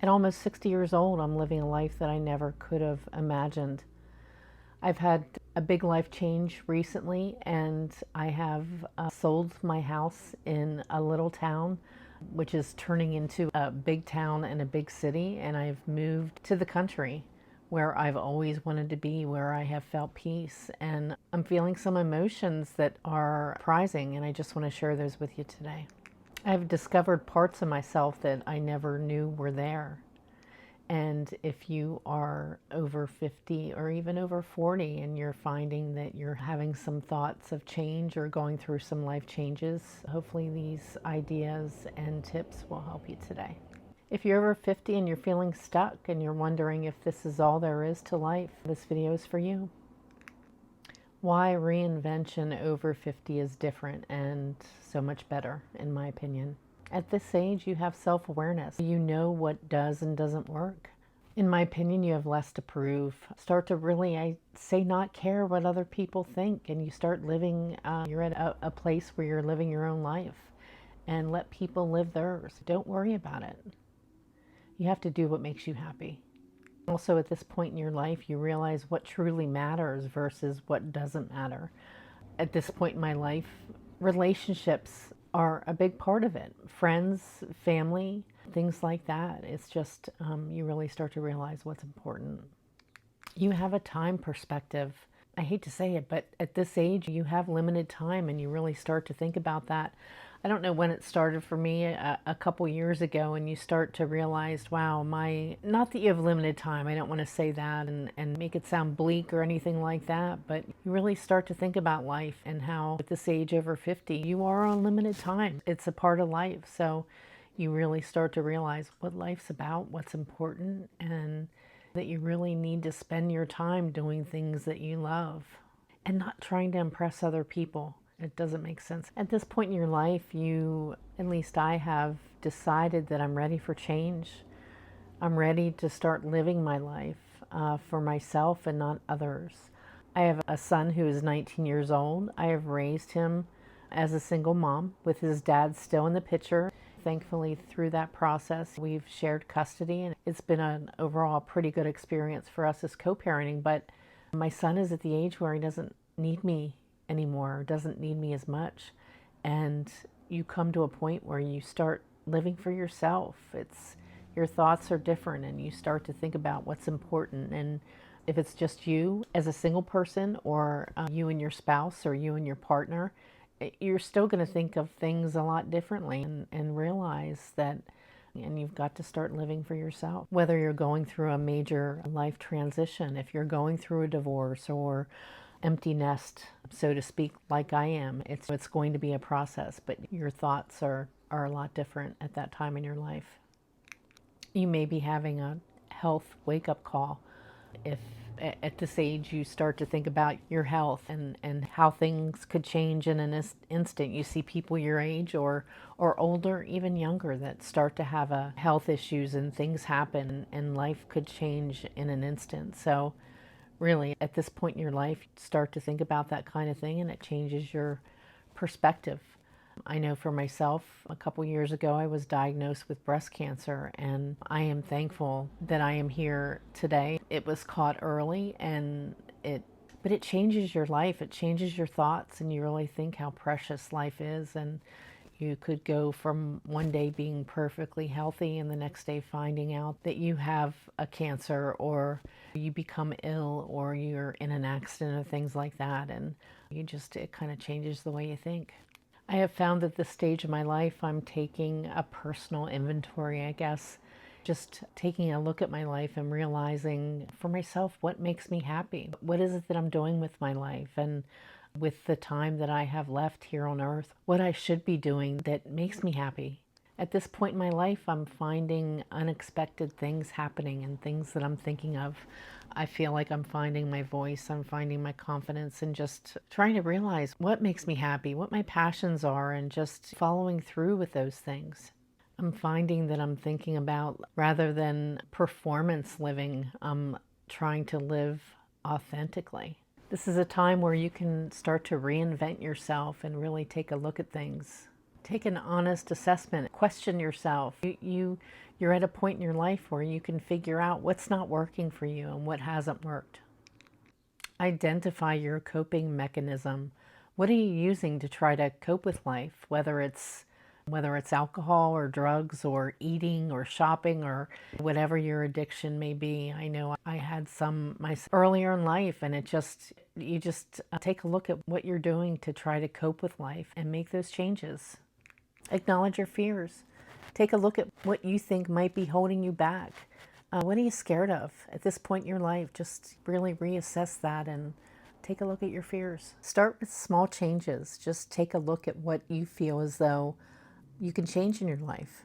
At almost 60 years old, I'm living a life that I never could have imagined. I've had a big life change recently, and I have sold my house in a little town, which is turning into a big town and a big city, and I've moved to the country where I've always wanted to be, where I have felt peace. And I'm feeling some emotions that are surprising, and I just want to share those with you today. I've discovered parts of myself that I never knew were there. And if you are over 50 or even over 40 and you're finding that you're having some thoughts of change or going through some life changes, hopefully these ideas and tips will help you today. If you're over 50 and you're feeling stuck and you're wondering if this is all there is to life, this video is for you. Why reinvention over 50 is different and so much better, in my opinion. At this age, you have self-awareness. You know what does and doesn't work. In my opinion, you have less to prove. Start to really, I say, not care what other people think, and you start living, you're at a place where you're living your own life, and let people live theirs. Don't worry about it. You have to do what makes you happy. Also, at this point in your life, you realize what truly matters versus what doesn't matter. At this point in my life, relationships are a big part of it. Friends, family, things like that. It's just, you really start to realize what's important. You have a time perspective. I hate to say it, but at this age, you have limited time, and you really start to think about that. I don't know when it started for me, a couple years ago, and you start to realize, wow, not that you have limited time, I don't want to say that and make it sound bleak or anything like that, but you really start to think about life and how at this age over 50, you are on limited time. It's a part of life. So you really start to realize what life's about, what's important, and that you really need to spend your time doing things that you love and not trying to impress other people. It doesn't make sense. At this point in your life, at least I have decided that I'm ready for change. I'm ready to start living my life for myself and not others. I have a son who is 19 years old. I have raised him as a single mom with his dad still in the picture. Thankfully, through that process, we've shared custody, and it's been an overall pretty good experience for us as co-parenting. But my son is at the age where he doesn't need me anymore, doesn't need me as much. And you come to a point where you start living for yourself. Your thoughts are different, and you start to think about what's important. And if it's just you as a single person, or you and your spouse, or you and your partner, you're still going to think of things a lot differently, and realize that, and you've got to start living for yourself. Whether you're going through a major life transition, if you're going through a divorce or empty nest, so to speak, like I am, it's going to be a process, but your thoughts are a lot different at that time in your life. You may be having a health wake-up call if at this age you start to think about your health and how things could change in an instant. You see people your age or older, even younger, that start to have health issues, and things happen and life could change in an instant. So really, at this point in your life, start to think about that kind of thing, and it changes your perspective. I know for myself, a couple years ago, I was diagnosed with breast cancer, and I am thankful that I am here today. It was caught early, but it changes your life. It changes your thoughts, and you really think how precious life is. And you could go from one day being perfectly healthy and the next day finding out that you have a cancer, or you become ill, or you're in an accident, or things like that. And it kind of changes the way you think. I have found at this stage of my life, I'm taking a personal inventory, I guess. Just taking a look at my life and realizing for myself what makes me happy. What is it that I'm doing with my life? And with the time that I have left here on earth, what I should be doing that makes me happy. At this point in my life, I'm finding unexpected things happening and things that I'm thinking of. I feel like I'm finding my voice, I'm finding my confidence, and just trying to realize what makes me happy, what my passions are, and just following through with those things. I'm finding that I'm thinking about, rather than performance living, I'm trying to live authentically. This is a time where you can start to reinvent yourself and really take a look at things. Take an honest assessment. Question yourself. You're at a point in your life where you can figure out what's not working for you and what hasn't worked. Identify your coping mechanism. What are you using to try to cope with life? Whether it's alcohol or drugs or eating or shopping or whatever your addiction may be. I know I had some earlier in life, and you just take a look at what you're doing to try to cope with life and make those changes. Acknowledge your fears. Take a look at what you think might be holding you back. What are you scared of at this point in your life? Just really reassess that and take a look at your fears. Start with small changes. Just take a look at what you feel as though you can change in your life.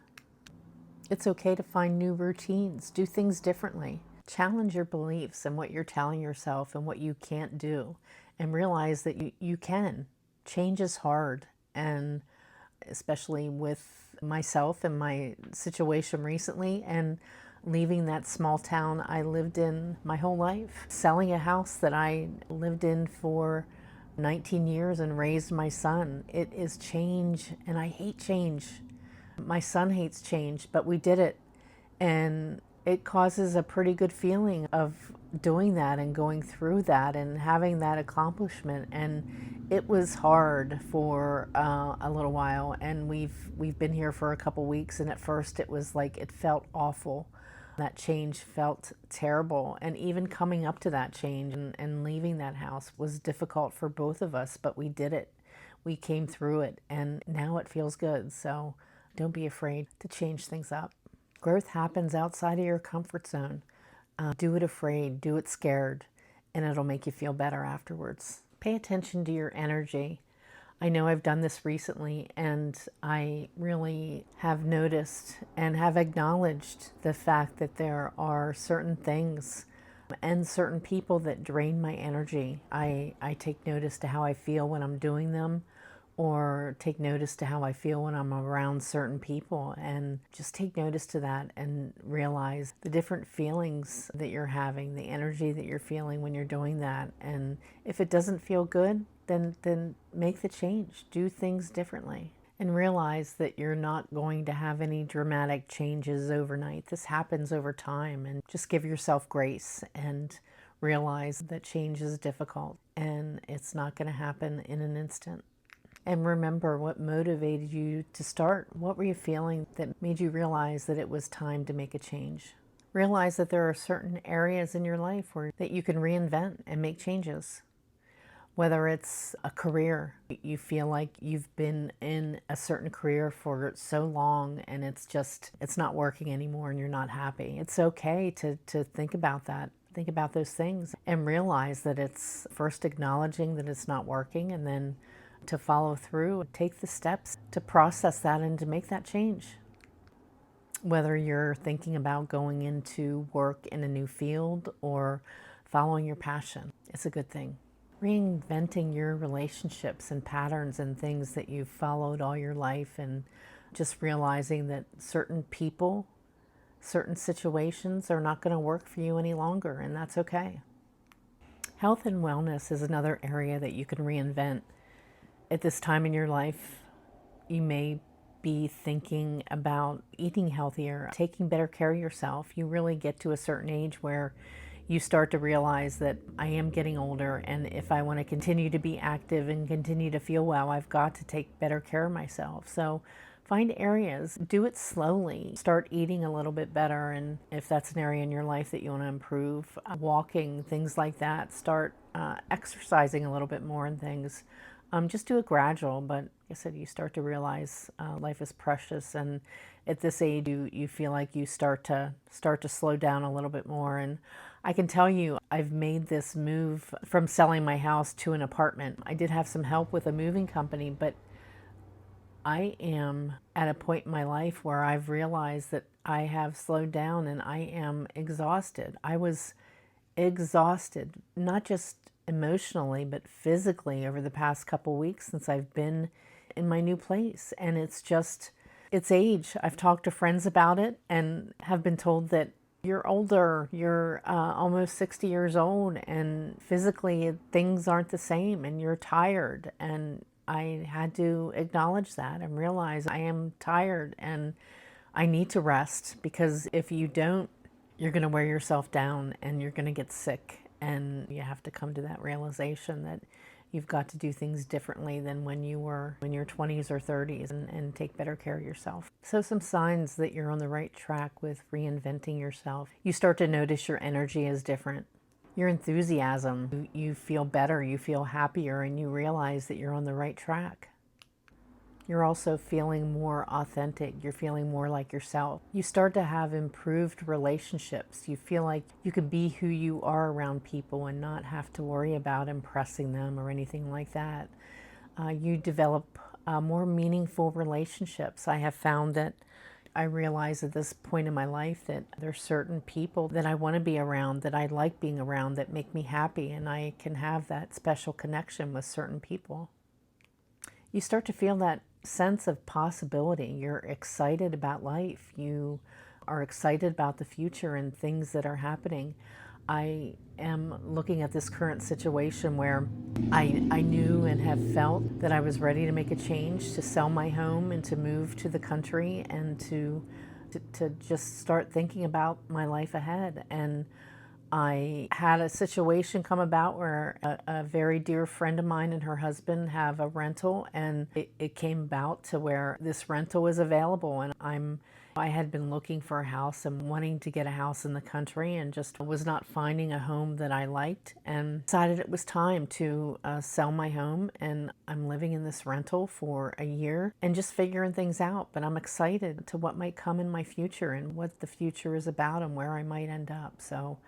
It's okay to find new routines. Do things differently. Challenge your beliefs and what you're telling yourself and what you can't do. And realize that you can. Change is hard. And especially with myself and my situation recently and leaving that small town I lived in my whole life, selling a house that I lived in for 19 years and raised my son. It is change, and I hate change. My son hates change, but we did it, and it causes a pretty good feeling of doing that and going through that and having that accomplishment. And it was hard for a little while, and we've been here for a couple weeks, and at first it was like it felt awful. That change felt terrible, and even coming up to that change and leaving that house was difficult for both of us, but we did it. We came through it, and now it feels good. So don't be afraid to change things up. Growth happens outside of your comfort zone. Do it afraid, do it scared, and it'll make you feel better afterwards. Pay attention to your energy. I know I've done this recently, and I really have noticed and have acknowledged the fact that there are certain things and certain people that drain my energy. I take notice to how I feel when I'm doing them, or take notice to how I feel when I'm around certain people, and just take notice to that and realize the different feelings that you're having, the energy that you're feeling when you're doing that. And if it doesn't feel good, then make the change. Do things differently. And realize that you're not going to have any dramatic changes overnight. This happens over time, and just give yourself grace and realize that change is difficult and it's not going to happen in an instant. And remember what motivated you to start. What were you feeling that made you realize that it was time to make a change? Realize that there are certain areas in your life that you can reinvent and make changes. Whether it's a career, you feel like you've been in a certain career for so long and it's not working anymore and you're not happy. It's okay to think about that. Think about those things and realize that it's first acknowledging that it's not working, and then to follow through, take the steps to process that and to make that change. Whether you're thinking about going into work in a new field or following your passion, it's a good thing. Reinventing your relationships and patterns and things that you've followed all your life, and just realizing that certain people, certain situations are not going to work for you any longer, and that's okay. Health and wellness is another area that you can reinvent. At this time in your life, you may be thinking about eating healthier, taking better care of yourself. You really get to a certain age where you start to realize that I am getting older, and if I want to continue to be active and continue to feel well, I've got to take better care of myself. So find areas, do it slowly. Start eating a little bit better, and if that's an area in your life that you want to improve, walking, things like that. Start exercising a little bit more and things. Just do it gradual, but like I said, you start to realize life is precious, and at this age, you feel like you start to slow down a little bit more. And I can tell you, I've made this move from selling my house to an apartment. I did have some help with a moving company, but I am at a point in my life where I've realized that I have slowed down and I am exhausted. I was exhausted, not just emotionally, but physically over the past couple weeks since I've been in my new place. And it's age. I've talked to friends about it and have been told that you're older, you're almost 60 years old, and physically things aren't the same and you're tired. And I had to acknowledge that and realize I am tired and I need to rest, because if you don't, you're going to wear yourself down and you're going to get sick. And you have to come to that realization that you've got to do things differently than when you were in your 20s or 30s, and take better care of yourself. So some signs that you're on the right track with reinventing yourself. You start to notice your energy is different. Your enthusiasm, you feel better, you feel happier, and you realize that you're on the right track. You're also feeling more authentic. You're feeling more like yourself. You start to have improved relationships. You feel like you can be who you are around people and not have to worry about impressing them or anything like that. You develop more meaningful relationships. I have found that I realize at this point in my life that there's certain people that I want to be around, that I like being around, that make me happy, and I can have that special connection with certain people. You start to feel that sense of possibility. You're excited about life. You are excited about the future and things that are happening. I am looking at this current situation where I knew and have felt that I was ready to make a change, to sell my home and to move to the country, and to just start thinking about my life ahead. And I had a situation come about where a very dear friend of mine and her husband have a rental, and it came about to where this rental is available. And I had been looking for a house and wanting to get a house in the country, and just was not finding a home that I liked, and decided it was time to sell my home. And I'm living in this rental for a year and just figuring things out. But I'm excited to what might come in my future and what the future is about and where I might end up. So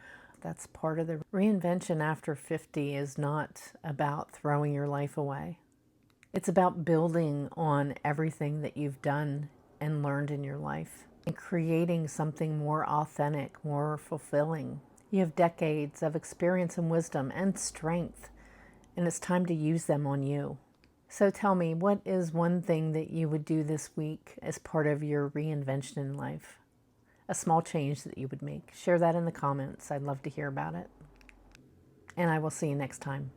that's part of the reinvention after 50 is not about throwing your life away. It's about building on everything that you've done and learned in your life and creating something more authentic, more fulfilling. You have decades of experience and wisdom and strength, and it's time to use them on you. So tell me, what is one thing that you would do this week as part of your reinvention in life? A small change that you would make. Share that in the comments. I'd love to hear about it. And I will see you next time.